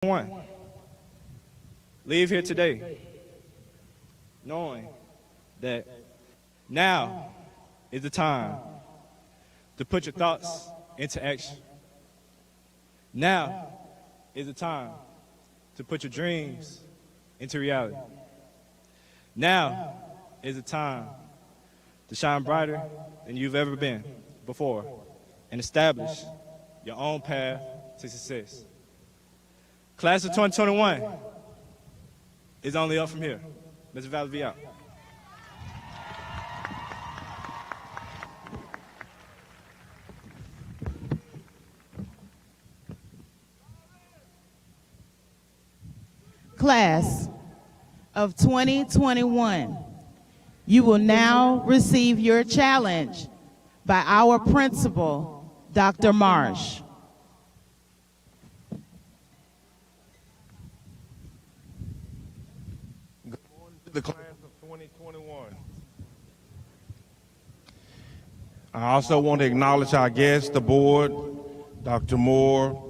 One, leave here today knowing that now is the time to put your thoughts into action. Now is the time to put your dreams into reality. Now is the time to shine brighter than you've ever been before and establish your own path to success. Class of 2021 is only up from here. Mr. Valley out. Class of 2021, you will now receive your challenge by our principal, Dr. Marsh. Good morning to the class of 2021. I also want to acknowledge our guests, the board, Dr. Moore,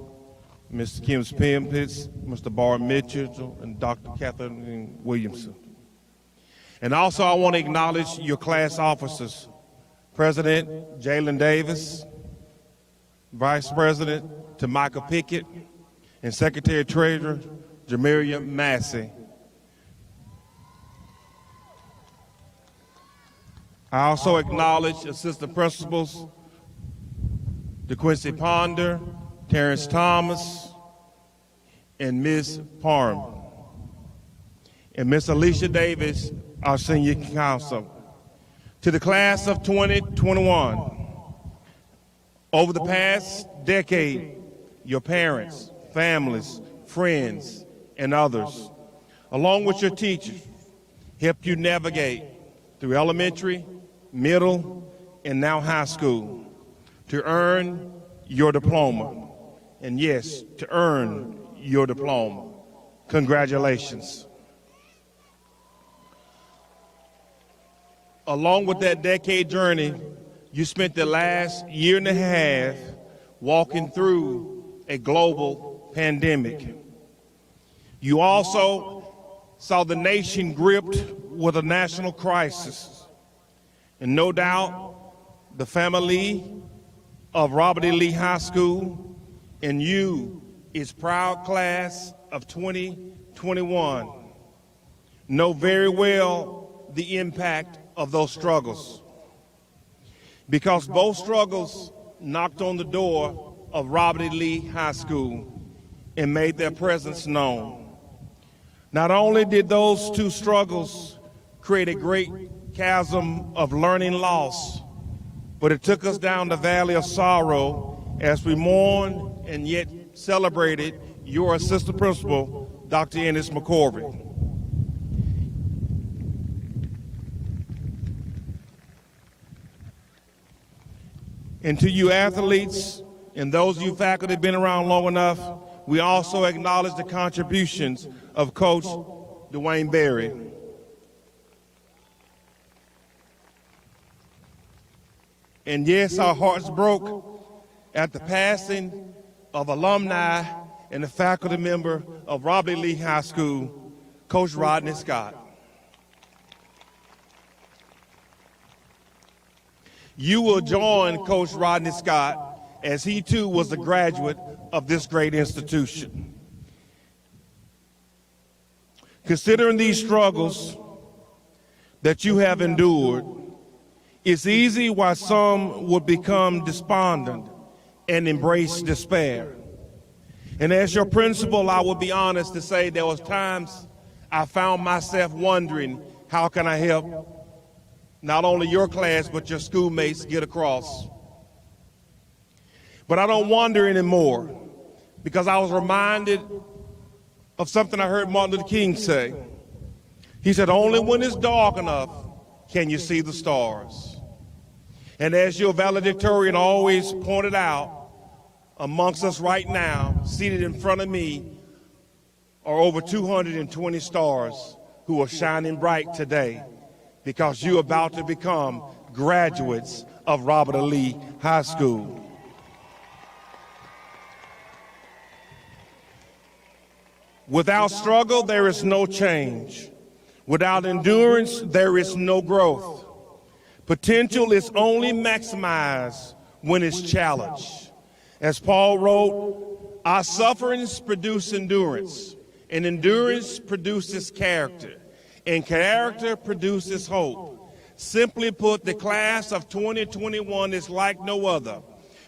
Mr. Kim Pimpitz, Mr. Bart Mitchell, and Dr. Catherine Williamson. And also I want to acknowledge your class officers, President Jalen Davis, Vice President Tamika Pickett, and Secretary Treasurer Jamiria Massey. I also acknowledge assistant principals DeQuincy Ponder, Terrence Thomas, and Ms. Parham, and Ms. Alicia Davis, our senior counsel. To the class of 2021, over the past decade, your parents, families, friends, and others, along with your teachers, helped you navigate through elementary, middle, and now high school to earn your diploma. And yes, to earn your diploma. Congratulations. Along with that decade journey, you spent the last year and a half walking through a global pandemic. You also saw the nation gripped with a national crisis. And no doubt, the family of Robert E. Lee High School and you, its proud class of 2021, know very well the impact of those struggles. Because both struggles knocked on the door of Robert E. Lee High School and made their presence known. Not only did those two struggles create a great chasm of learning loss, but it took us down the valley of sorrow as we mourned and yet celebrated your assistant principal, Dr. Ennis McCorvey. And to you athletes and those of you faculty been around long enough, we also acknowledge the contributions of Coach Dwayne Berry. And yes, our hearts broke at the passing of alumni and a faculty member of Robert E. Lee High School, Coach Rodney Scott. You will join Coach Rodney Scott as he too was a graduate of this great institution. Considering these struggles that you have endured, it's easy why some would become despondent and embrace despair. And as your principal, I will be honest to say there was times I found myself wondering, how can I help not only your class, but your schoolmates get across? But I don't wonder anymore, because I was reminded of something I heard Martin Luther King say. He said, only when it's dark enough can you see the stars. And as your valedictorian always pointed out, amongst us right now, seated in front of me, are over 220 stars who are shining bright today because you're about to become graduates of Robert E. Lee High School. Without struggle, there is no change. Without endurance, there is no growth. Potential is only maximized when it's challenged. As Paul wrote, our sufferings produce endurance, and endurance produces character, and character produces hope. Simply put, the class of 2021 is like no other,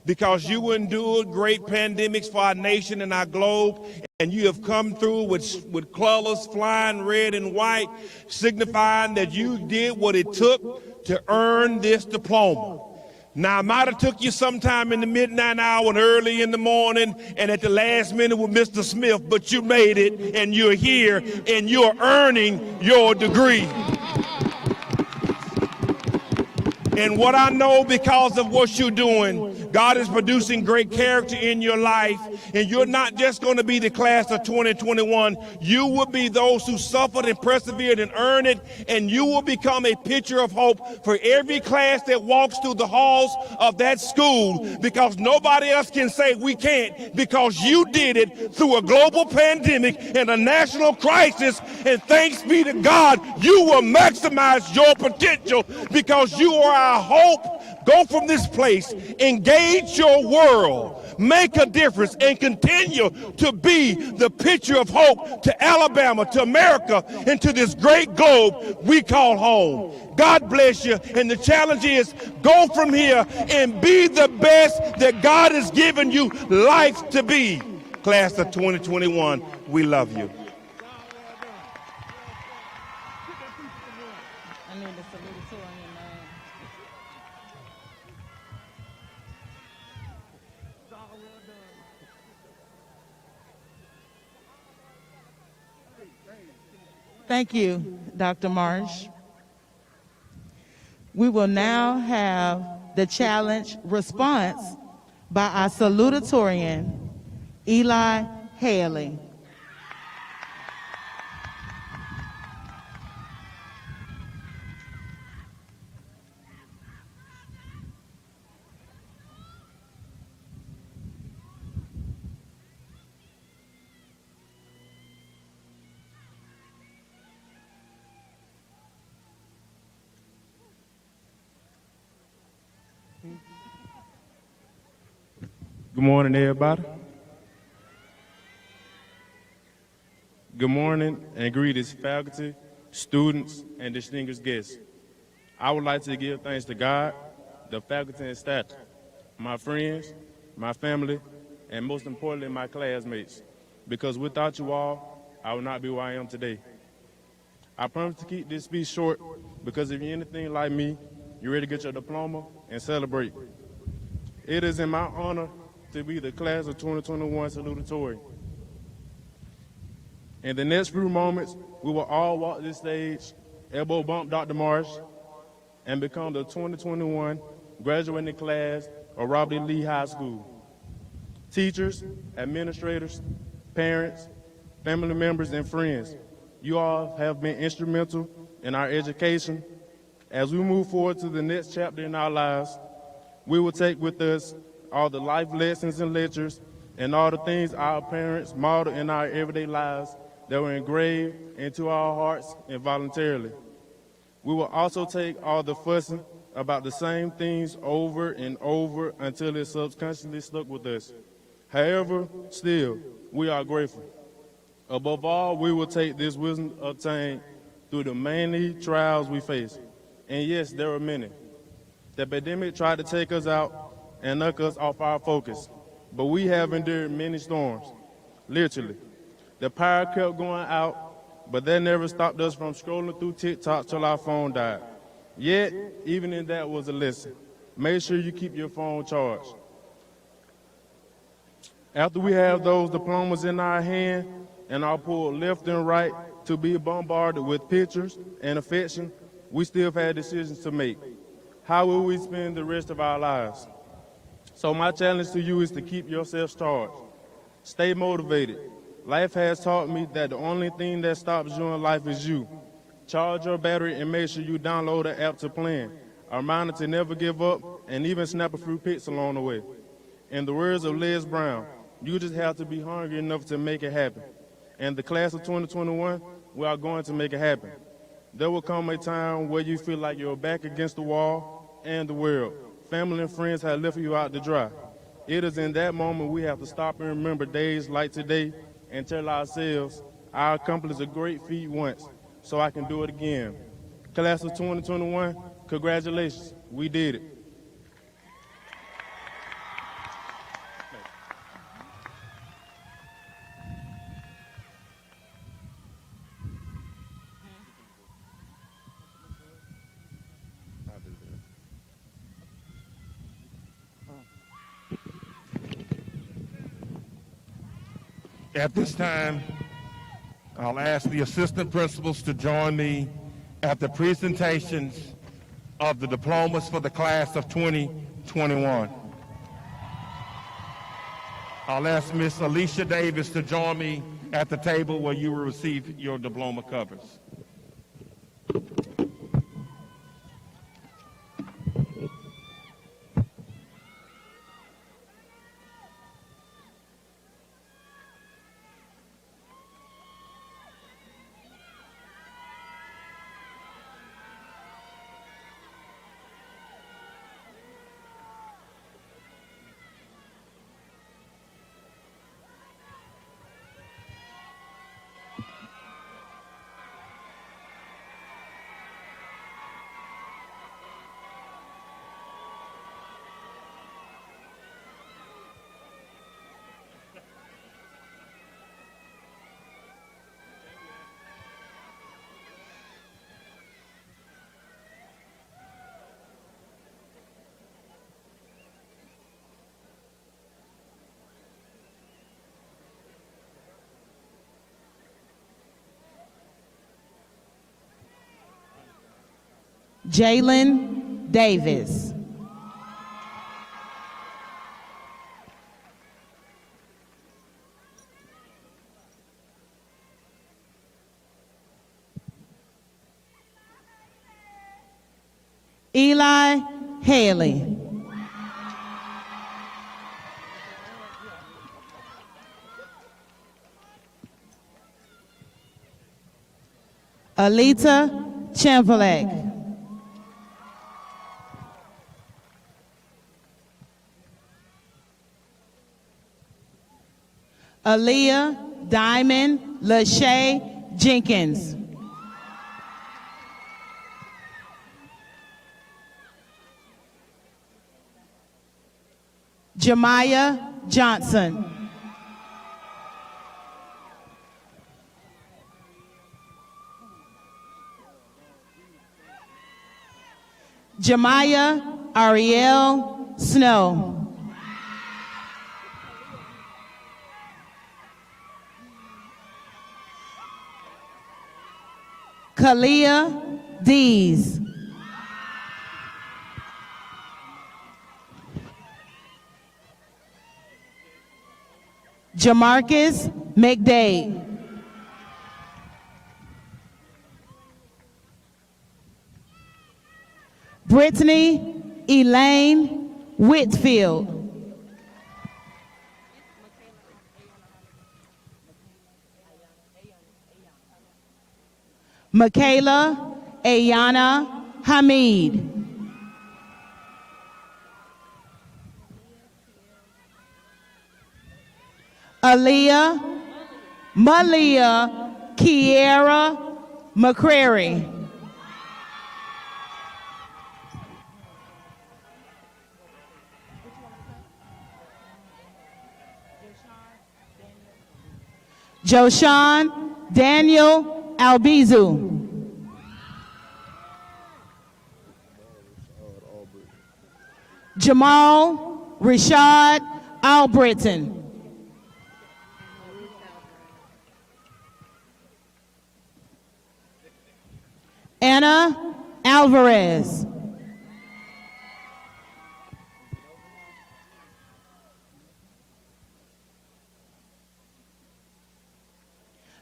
because you endured great pandemics for our nation and our globe, and you have come through with colors flying red and white, signifying that you did what it took to earn this diploma. Now, it might have took you sometime in the midnight hour and early in the morning and at the last minute with Mr. Smith, but you made it, and you're here, and you're earning your degree. And what I know, because of what you're doing, God is producing great character in your life, and you're not just going to be the class of 2021. You will be those who suffered and persevered and earned it, and you will become a picture of hope for every class that walks through the halls of that school, because nobody else can say we can't, because you did it through a global pandemic and a national crisis, and thanks be to God, you will maximize your potential because you are our hope. Go from this place, engage your world, make a difference, and continue to be the picture of hope to Alabama, to America, and to this great globe we call home. God bless you, and the challenge is go from here and be the best that God has given you life to be. Class of 2021, we love you. I need the salutatorian, man. Thank you, Dr. Marsh. We will now have the challenge response by our salutatorian, Eli Haley. Good morning, everybody. Good morning and greetings, faculty, students, and distinguished guests. I would like to give thanks to God, the faculty and staff, my friends, my family, and most importantly, my classmates, because without you all, I would not be where I am today. I promise to keep this speech short because if you're anything like me, you're ready to get your diploma and celebrate. It is in my honor to be the class of 2021 salutatorian. In the next few moments, we will all walk this stage, elbow bump Dr. Marsh, and become the 2021 graduating class of Robert E. Lee High School. Teachers, administrators, parents, family members, and friends, you all have been instrumental in our education. As we move forward to the next chapter in our lives, we will take with us all the life lessons and lectures and all the things our parents modeled in our everyday lives that were engraved into our hearts involuntarily. We will also take all the fussing about the same things over and over until it subconsciously stuck with us. However, still, we are grateful. Above all, we will take this wisdom obtained through the many trials we face. And yes, there are many. The pandemic tried to take us out and knock us off our focus, but we have endured many storms, literally. The power kept going out, but that never stopped us from scrolling through TikTok till our phone died. Yet, even in that was a lesson. Make sure you keep your phone charged. After we have those diplomas in our hand and are pulled left and right to be bombarded with pictures and affection, we still have had decisions to make. How will we spend the rest of our lives? So my challenge to you is to keep yourself charged. Stay motivated. Life has taught me that the only thing that stops you in life is you. Charge your battery and make sure you download the app to plan. A reminder to never give up and even snap a few pics along the way. In the words of Les Brown, you just have to be hungry enough to make it happen. And the class of 2021, we are going to make it happen. There will come a time where you feel like you're back against the wall and the world. Family and friends have left you out to dry. It is in that moment we have to stop and remember days like today and tell ourselves, I accomplished a great feat once, so I can do it again. Class of 2021, congratulations, we did it. At this time, I'll ask the assistant principals to join me at the presentations of the diplomas for the class of 2021. I'll ask Miss Alicia Davis to join me at the table where you will receive your diploma covers. Jalen Davis. Eli Haley. Alita Chamberlain. Aaliyah Diamond Lachey Jenkins. Jemiah Johnson. Jemiah Ariel Snow. Kalia Dees. Jamarcus McDade. Brittany Elaine Whitfield. Michaela Ayana Hamid. Aaliyah Malia Kiera McCrary. Joshawn Daniel Albizu. Jamal Rashad Albritton. Anna Alvarez.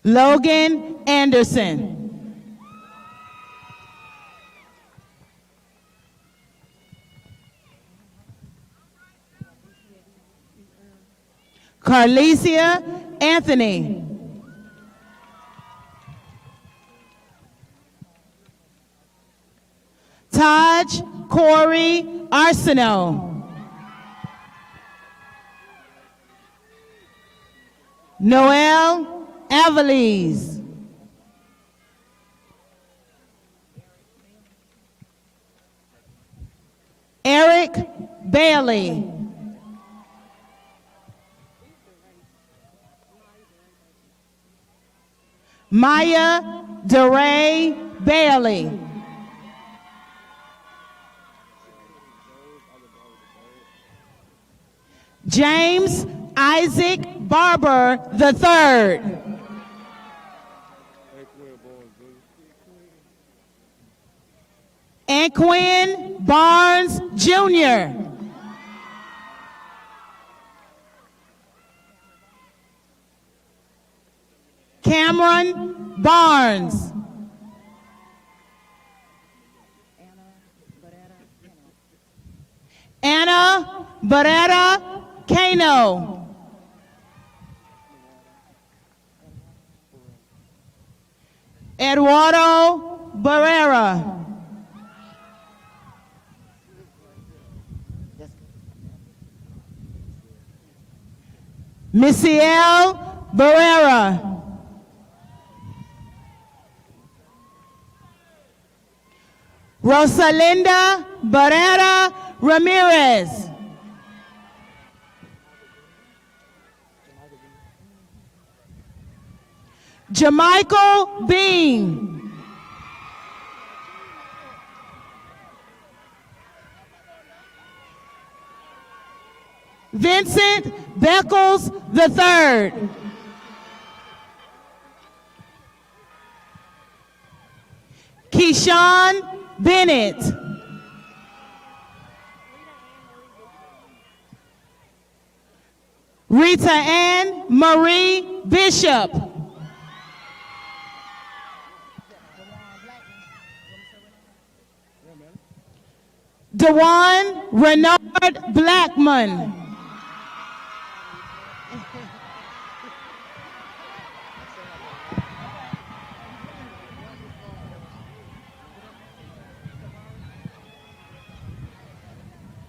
Logan Anderson. Carlesia Anthony. Taj Corey Arsenault. Noel Avaliz. Eric Bailey. Maya DeRay Bailey. James Isaac Barber III. Anquin Barnes Jr. Cameron Barnes. Anna Barrera Cano. Eduardo Barrera. Misael Barrera. Rosalinda Barrera Ramirez. Jamichael Bean. Vincent Beckles III. Keyshawn Bennett. Rita Ann Marie Bishop. Dewan Renard Blackman.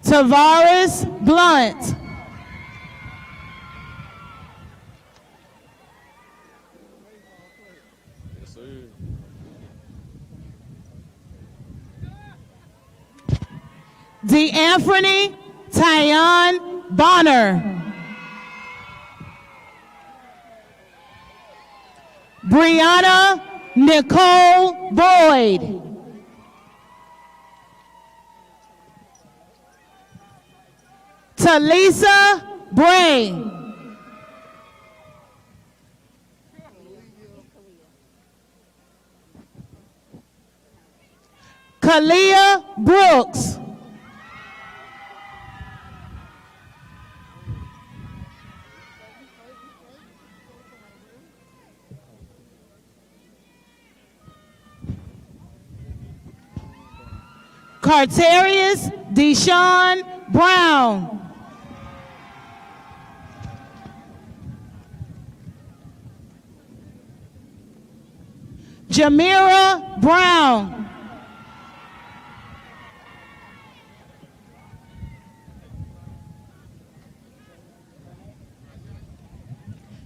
Tavares Blunt. DeAnthony Tyon Bonner. Brianna Nicole Boyd. Talisa Bray. Kalia Brooks. Carterius Deshaun Brown. Jamira Brown.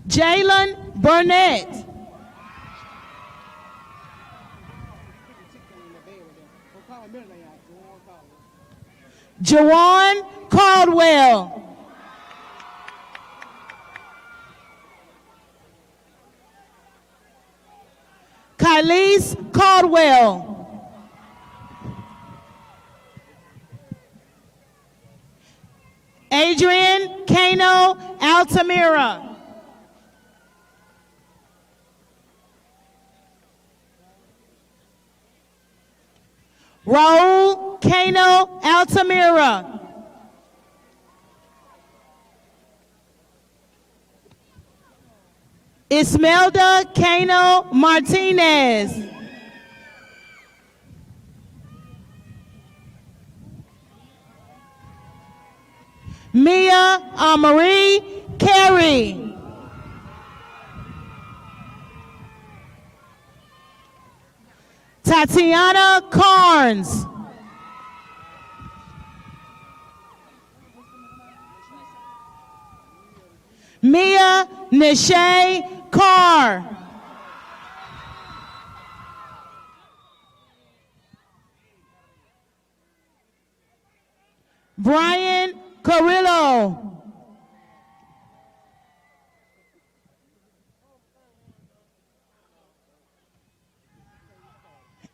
Jalen Burnett. Jawan Caldwell. Kylese Caldwell. Adrian Kano Altamira. Raul Kano Altamira. Ismelda Kano Martinez. Mia Amarie Carey. Tatiana Carnes. Nishay Carr. Brian Carrillo.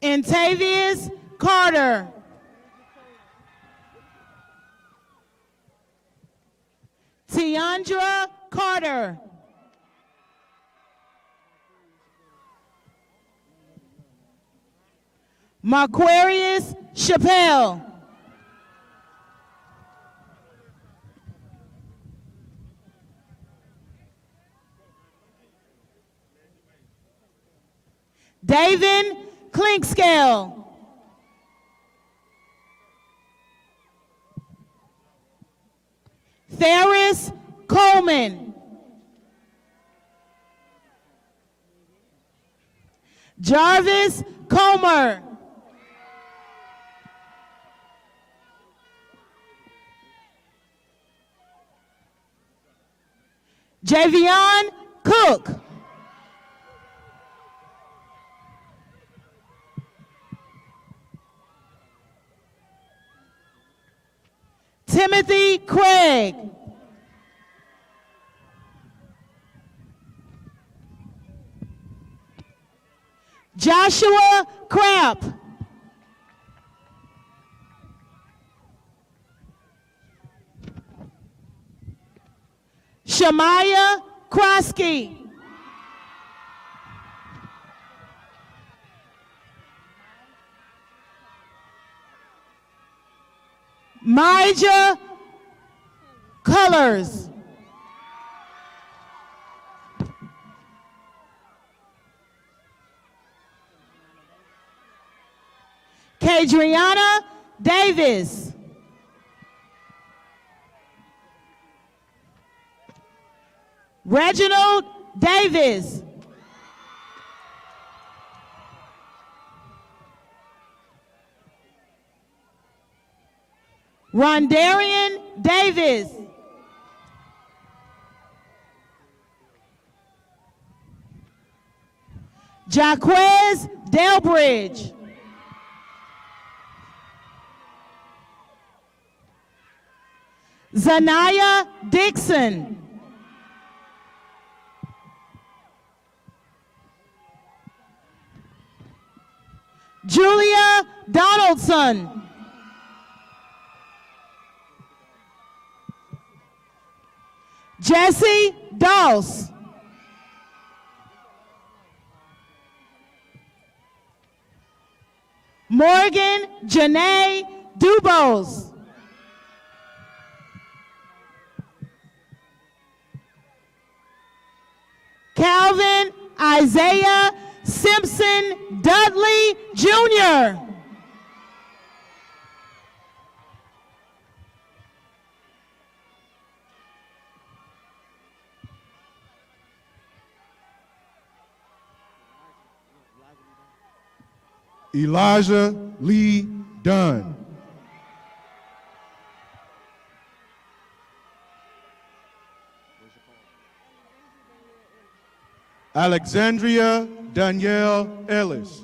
Intavius Carter. Tiandra Carter. Marquarius Chappelle. David Clinkscale. Ferris Coleman. Jarvis Comer. Javion Cook. Timothy Craig. Joshua Crapp. Shamaya Krosky. Maija Colors. Kadriana Davis. Reginald Davis. Rondarian Davis. Jaquez Delbridge. Zanaya Dixon. Julia Donaldson. Jesse Doss. Morgan Janae Dubose. Calvin Isaiah Simpson Dudley Jr. Elijah Lee Dunn. Alexandria Danielle Ellis.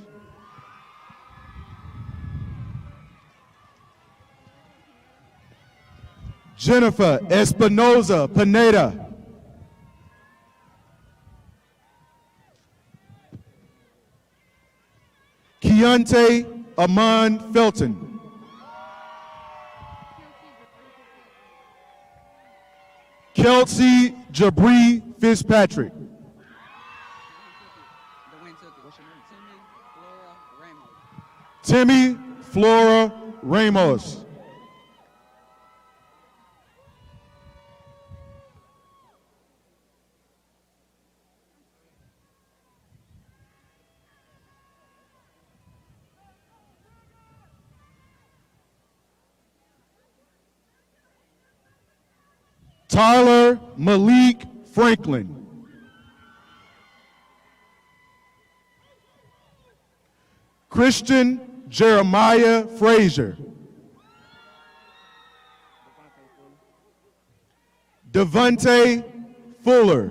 Jennifer Espinoza Pineda. Keontae Amon Felton. Kelsey Jabri Fitzpatrick. Timmy Flora Ramos. Tyler Malik Franklin. Christian Jeremiah Frazier. Devontae Fuller.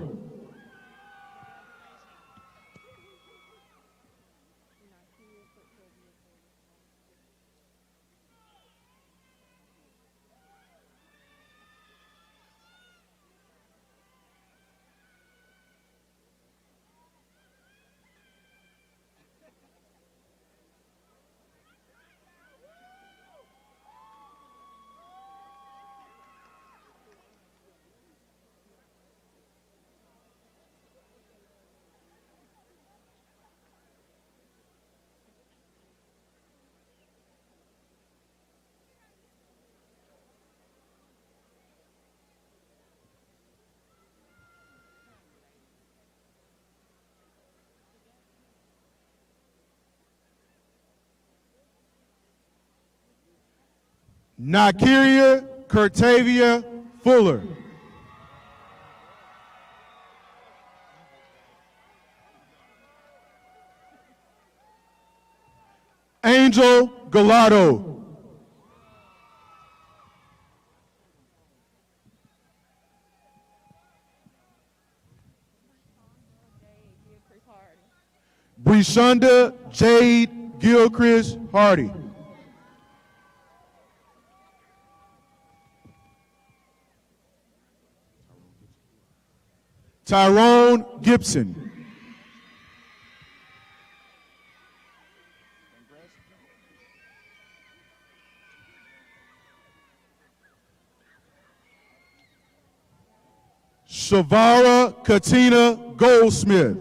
Nakiria Curtavia Fuller. Angel Gallardo. Brishonda Jade Gilchrist Hardy. Tyrone Gibson. Shavara Katina Goldsmith.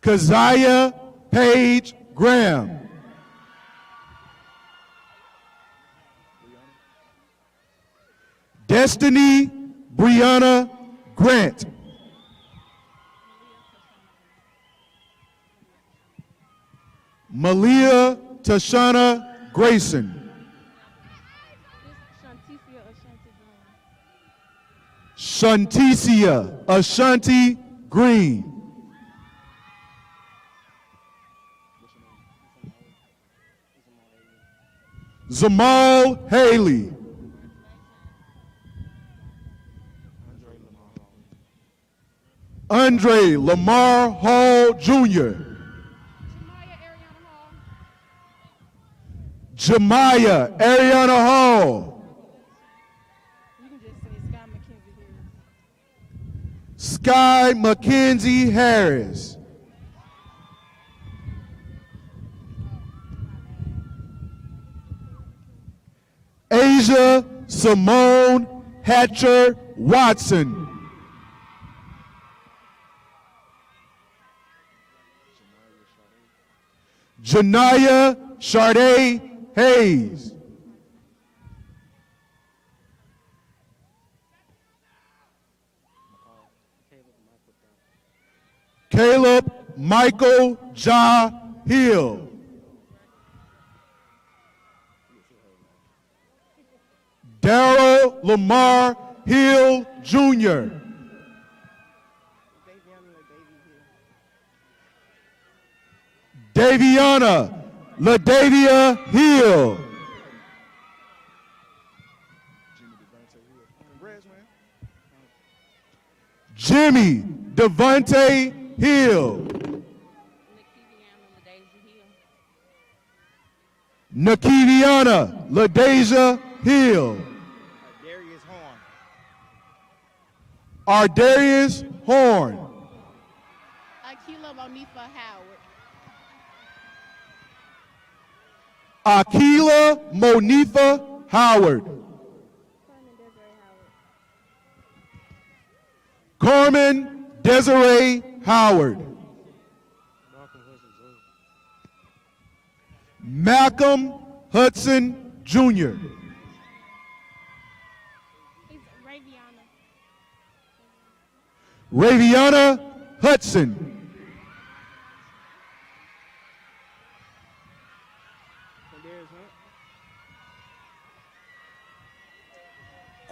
Keziah Paige Graham. Destiny Brianna Grant. Malia Tashana Grayson. Shanticia Ashanti Green. Zamal Haley. Andre Lamar Hall Jr. Jemiah Ariana Hall. Sky Mackenzie Harris. Asia Simone Hatcher Watson. Janaya Sade Hayes. Caleb Michael Ja Hill. Darrell Lamar Hill Jr. Daviana LaDavia Hill. Jimmy Devontae Hill. Nakiviana LaDasia Hill. Ardarius Horn. Akila Monifa Howard. Akila Monifa Howard. Carmen Desiree Howard. Malcolm Hudson Jr. Raviana Hudson.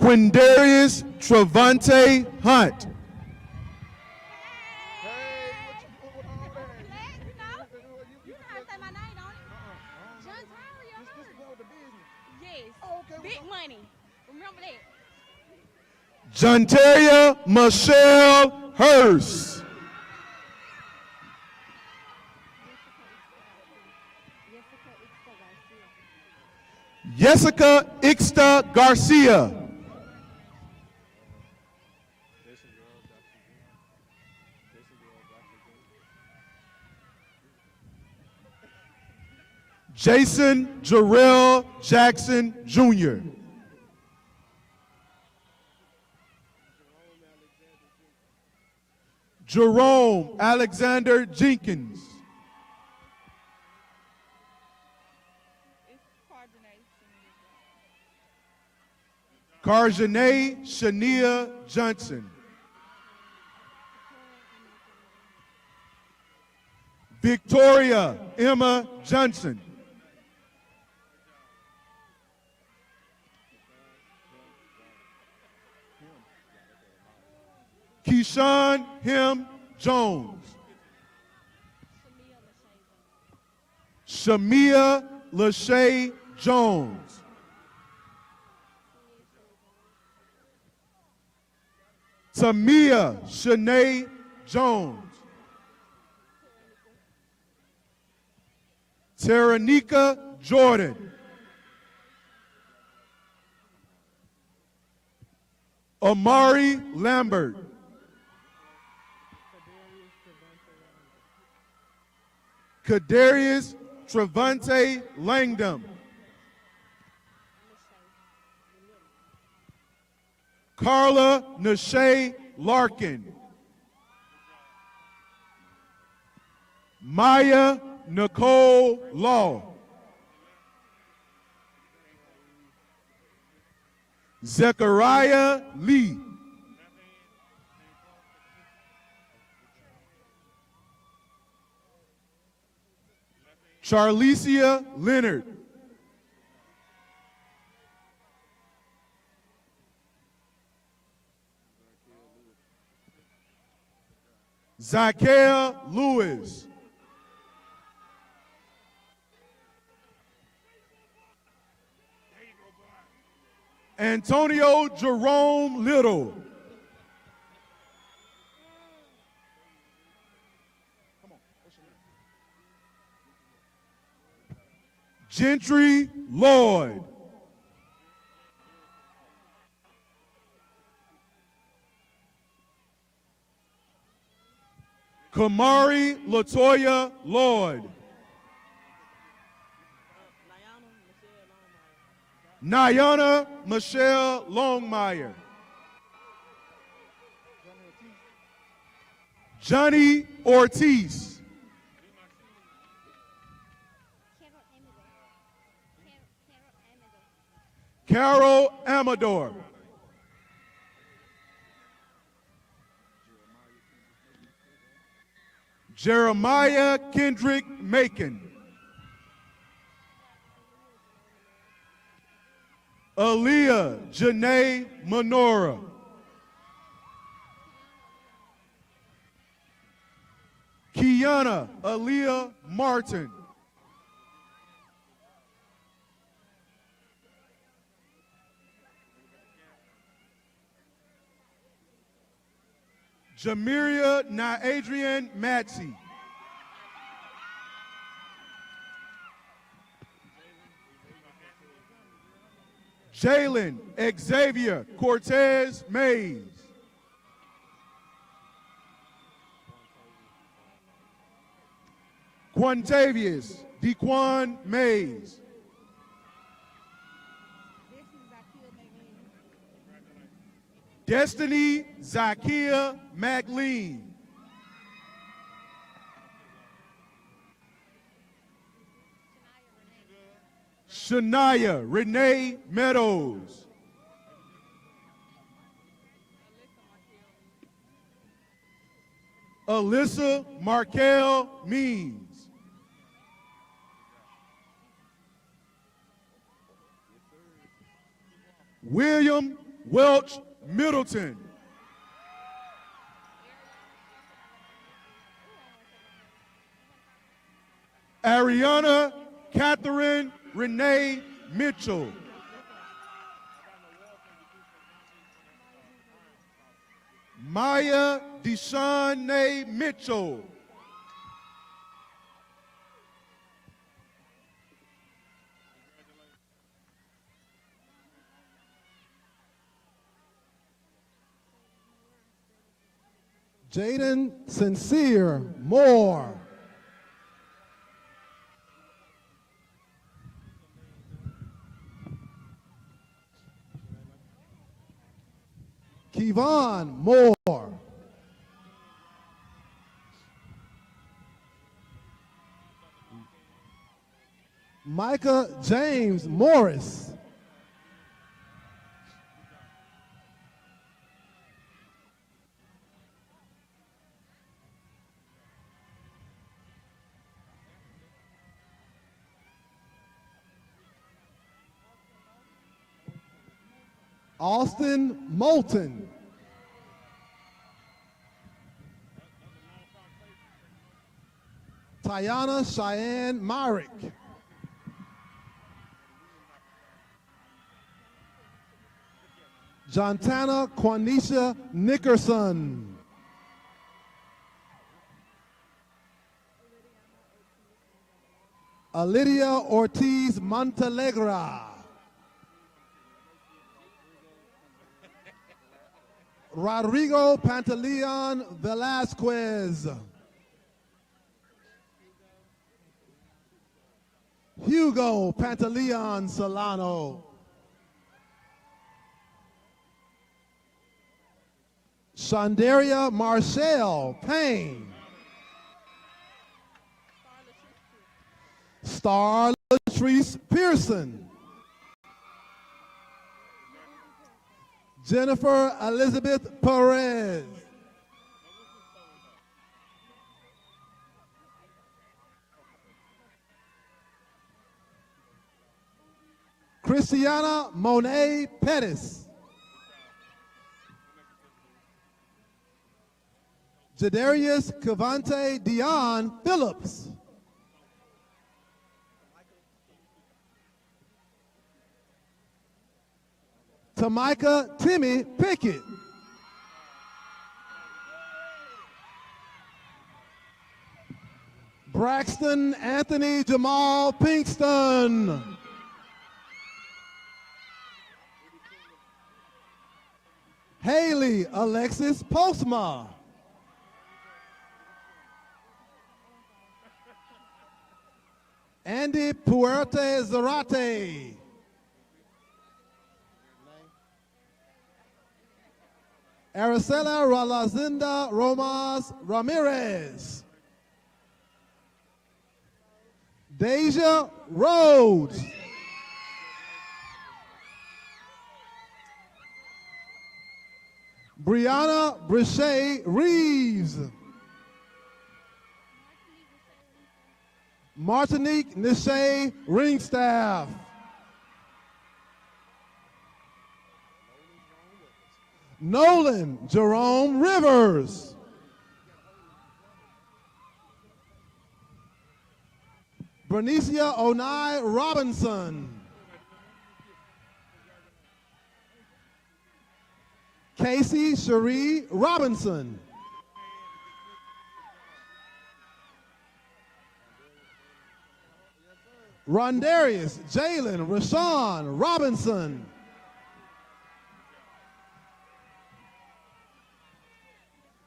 Quindarius Travante Hunt. Big money. Remember that. Jontaria Michelle Hurst. Jessica Ixta Garcia. Jason Jarrell Jackson Jr. Jerome Alexander Jenkins. Karjanae Shania Johnson. Victoria Emma Johnson. Keyshawn Him Jones. Shamia Lachey Jones. Tamia Shanae Jones. Taranika Jordan. Amari Lambert. Kadarius Trevante Langdon. Carla Nashay Larkin. Maya Nicole Law. Zechariah Lee. Charlicia Leonard. Zykia Lewis. Antonio Jerome Little. Gentry Lloyd. Kamari Latoya Lloyd. Nyana Michelle Longmire. Johnny Ortiz. Carol Amador. Jeremiah Kendrick Macon. Aaliyah Janae Menorah. Kiana Aaliyah Martin. Jamiria Naadrian Matsey. Jalen Xavier Cortez Mays. Quantavius Dequan Mays. Destiny Zakia McLean. Shania Renee Meadows. Alyssa Markel Means. William Welch Middleton. Ariana Catherine Renee Mitchell. Maya Deshawnay Mitchell. Jaden Sincere Moore. Kevon Moore. Micah James Morris. Austin Moulton. Tiana Cheyenne Myrick. Jontana Quanisha Nickerson. Alidia Ortiz Montalegre. Rodrigo Pantaleon Velasquez. Hugo Pantaleon Solano. Shandaria Marshall Payne. Star Latrice Pearson. Jennifer Elizabeth Perez. Christiana Monet Pettis. Jadarius Cavante Dion Phillips. Tamika Timmy Pickett. Braxton Anthony Jamal Pinkston. Haley Alexis Postma. Andy Puerte Zarate. Aracela Ralazinda Romas Ramirez. Deja Rhodes. Brianna Brichet Reeves. Martinique Nishay Ringstaff. Nolan Jerome Rivers. Bernicia Onai Robinson. Casey Cherie Robinson. Rondarius Jalen Rashawn Robinson.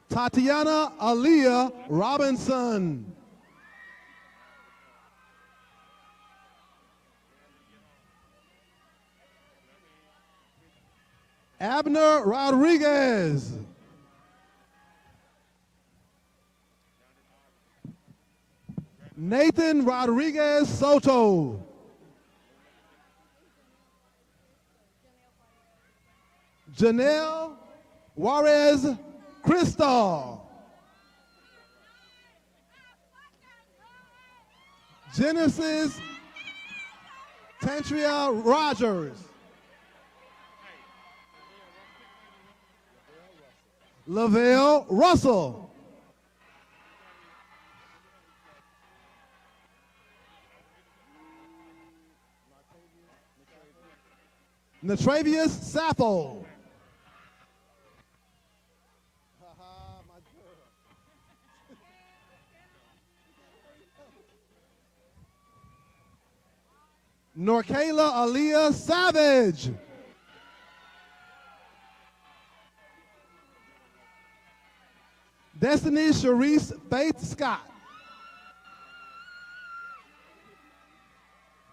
Tatiana Aaliyah Robinson. Abner Rodriguez. Nathan Rodriguez Soto. Janelle Juarez Cristal. Genesis Tantria Rogers. Lavelle Russell. Natravius Sappho. Norkayla Aaliyah Savage. Destiny Sharice Faith Scott.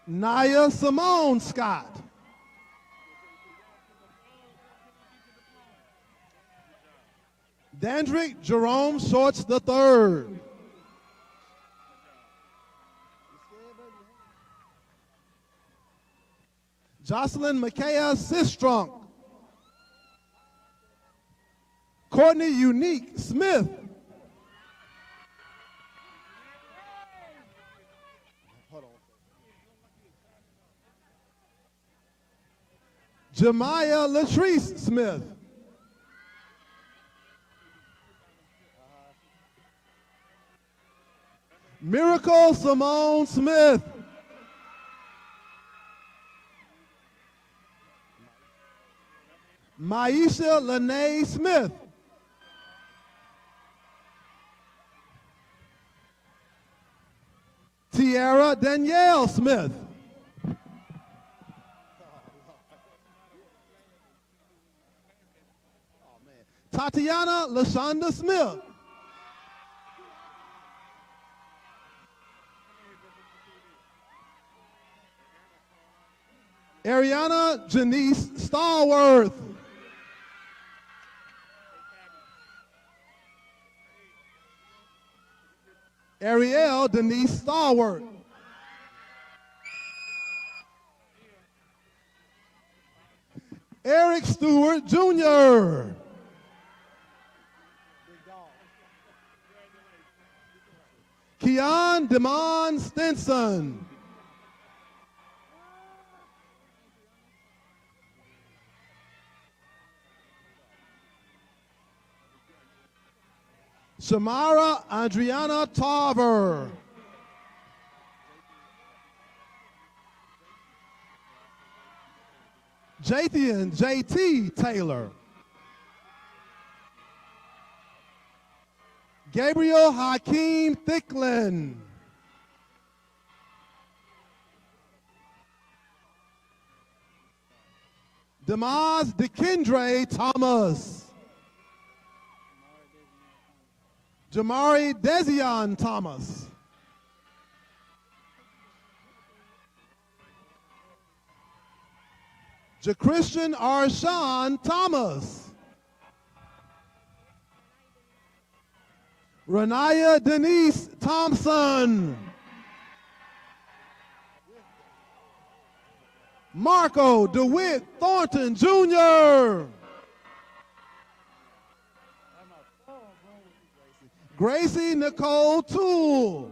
Naya Simone Scott. Dandrick Jerome Shorts III. Jocelyn Micaiah Sistrunk. Courtney Unique Smith. Jemiah Latrice Smith. Miracle Simone Smith. Maisha Lene Smith. Tiara Danielle Smith. Tatiana LaShonda Smith. Ariana Janice Stallworth. Ariel Denise Stallworth. Eric Stewart Jr. Keon Demond Stinson. Shamara Adriana Tarver. Jathian JT Taylor. Gabriel Hakeem Thicklin. Demaz DeKendre Thomas. Jamari Dezion Thomas. JaChristian Arshawn Thomas. Renaya Denise Thompson. Marco DeWitt Thornton Jr. Gracie Nicole Toole.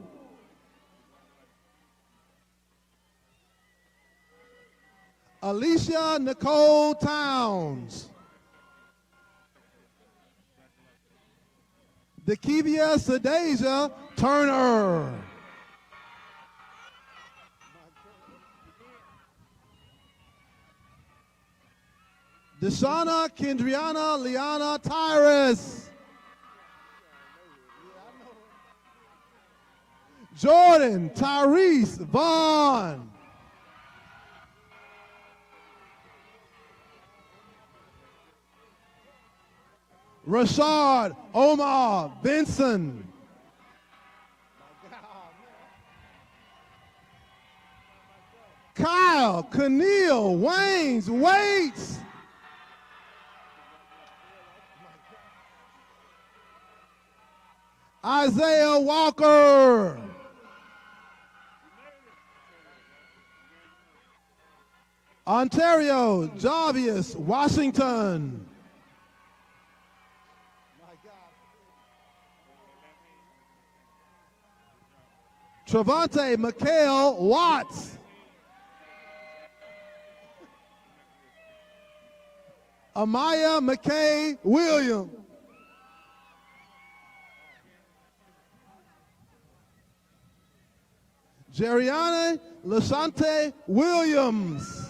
Alicia Nicole Towns. Dekivia Sadeja Turner. Deshauna Kendriana Liana Tyrus. Jordan Tyrese Vaughn. Rashard Omar Benson. Kyle Keneal Waynes Waits. Isaiah Walker. Ontario Jarvis Washington. Travante Mikhail Watts. Amaya McKay Williams. Jeriana Lashante Williams.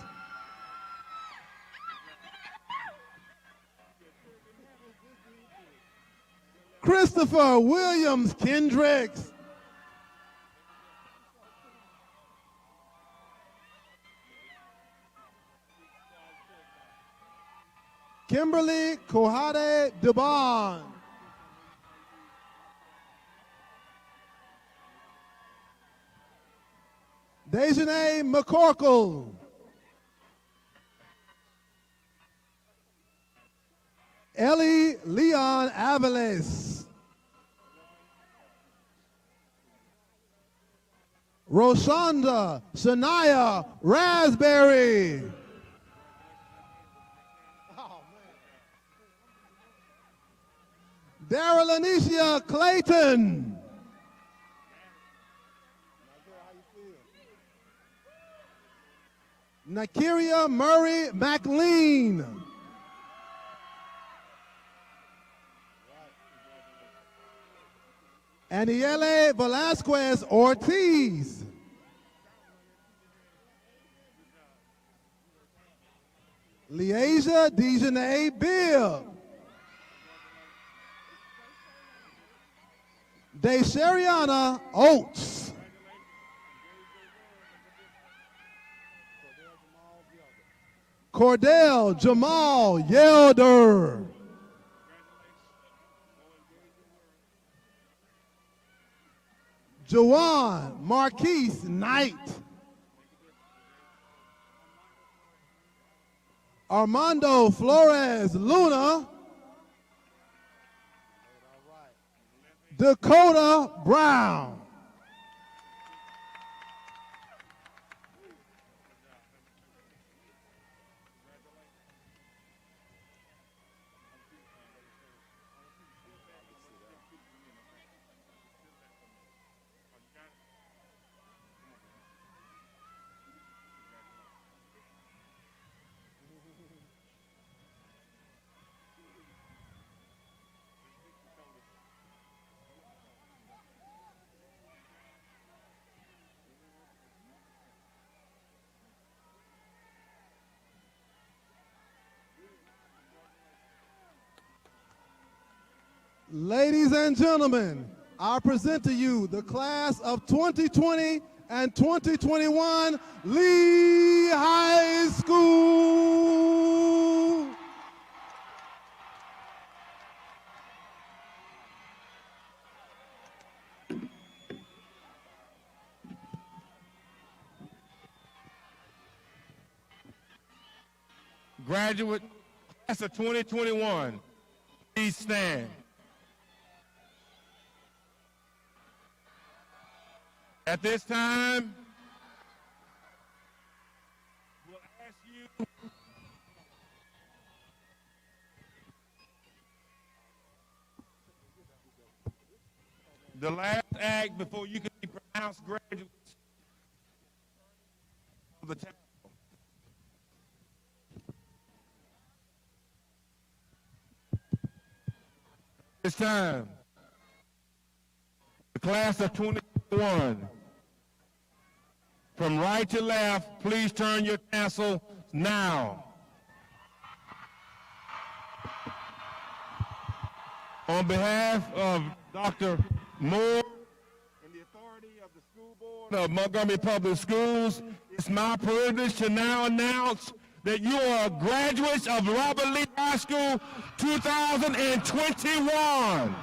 Christopher Williams Kendricks. Kimberly Kohade Dubon. Dejanay McCorkle. Ellie Leon Avalos. Roshonda Shania Raspberry. Daryl Anicia Clayton. Nakiria Murray McLean. Aniele Velasquez Ortiz. Leasia Dejanay Bill. Deshariana Oates. Cordell Jamal Yelder. Jawan Marquise Knight. Armando Flores Luna. Dakota Brown. Ladies and gentlemen, I present to you the class of 2020 and 2021 Lee High School. Graduate class of 2021, please stand. At this time, we'll ask you the last act before you can be pronounced graduates of the town. This time, the class of 2021. From right to left, please turn your tassel now. On behalf of Dr. Moore and the authority of the school board of Montgomery Public Schools, it's my privilege to now announce that you are graduates of Robert Lee High School 2021.